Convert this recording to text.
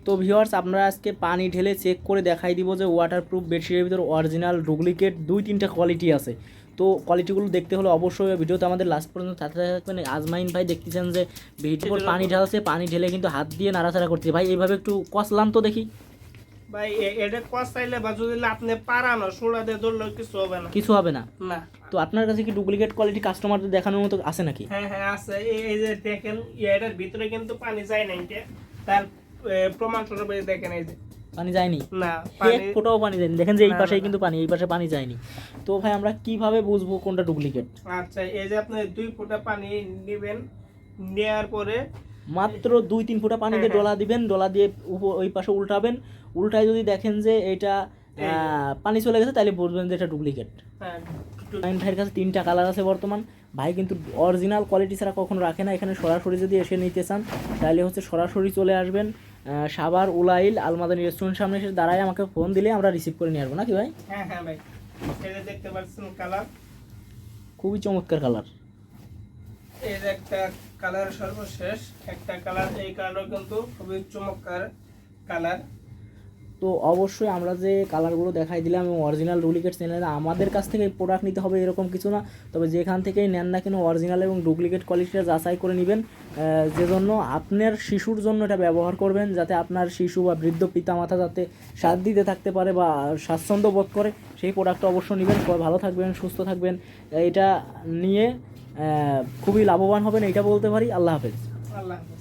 তো ভিউয়ার্স আপনারা আজকে পানি ঢেলে চেক করে দেখাই দিব যে ওয়াটারপ্রুফ বেডশিটের ভিতর অরিজিনাল ডুপ্লিকেট 2-3টা কোয়ালিটি আছে। তো কোয়ালিটিগুলো দেখতে হলে অবশ্যই ভিডিওতে আমাদের লাস্ট পর্যন্ত থাকতে থাকবেন। আজমাইন ভাই দেখতেছেন যে ভিডিওর পানি ঢালছে, পানি ঢেলে কিন্তু হাত দিয়ে নাড়াচাড়া করছে। ভাই এইভাবে একটু কষলাম তো দেখি ভাই এটা কষাইলে বা যদি আপনি পারানো সোড়া দিয়ে ধরলেও কিছু হবে না, কিছু হবে না। না। তো আপনার কাছে কি ডুপ্লিকেট কোয়ালিটি কাস্টমারদের দেখানোর মতো আছে নাকি? হ্যাঁ হ্যাঁ আছে। এই যে দেখেন এটার ভিতরে কিন্তু পানি যায় না, তার প্রমাণ স্বরূপ এই দেখেন এই যে পানি যায়নি, না এক ফোঁটাও পানি যায়নি। দেখেন যে এই পাশেই কিন্তু পানি, এই পাশে পানি যায়নি। তো ভাই আমরা কিভাবে বুঝবো কোনটা ডুপ্লিকেট? আচ্ছা, এই যে আপনি 2 ফোঁটা পানি নেবেন, নেয়ার পরে মাত্র 2-3 ফোঁটা পানি দিয়ে ডলা দিবেন, ডলা দিয়ে ওই পাশে উল্টাবেন। উল্টায় যদি দেখেন যে এটা পানি চলে গেছে তাহলে বুঝবেন যে এটা ডুপ্লিকেট। ভাইয়ের কাছে 3টা কালার আছে বর্তমান। ভাই কিন্তু অরিজিনাল কোয়ালিটি ছাড়া কখনো রাখে না। এখানে সরাসরি যদি এসে নিতে চান তাহলে হচ্ছে সরাসরি চলে আসবেন সাভার উলাইল আলমাদানি রেস্টুরেন্টের সামনে এসে দাঁড়ায় আমাকে ফোন দিলে আমরা রিসিভ করে নিয়ে আসবো নাকি ভাই? হ্যাঁ হ্যাঁ ভাই, এই যে দেখতে পাচ্ছেন কালার, খুবই চমৎকার কালার। এই যে একটা কালার, সর্বশেষ একটা কালার, এই কালারও কিন্তু খুবই চমৎকার কালার। তো অবশ্যই আমরা যে কালারগুলো দেখাই দিলাম এবং অরিজিনাল ডুপ্লিকেট চ্যানেলে আমাদের কাছ থেকে প্রোডাক্ট নিতে হবে এরকম কিছু না। তবে যেখান থেকেই নেন না কেন অরিজিনাল এবং ডুপ্লিকেট কোয়ালিটিটা যাচাই করে নেবেন, যে জন্য আপনার শিশুর জন্য এটা ব্যবহার করবেন, যাতে আপনার শিশু বা বৃদ্ধ পিতামাতা যাতে শান্তিতে থাকতে পারে বা স্বাচ্ছন্দ্য বোধ করে, সেই প্রোডাক্টটা অবশ্যই নেবেন। ভালো থাকবেন, সুস্থ থাকবেন, এটা নিয়ে খুবই লাভবান হবেন, এটা বলতে পারি। আল্লাহ হাফেজ। আল্লাহ হাফেজ।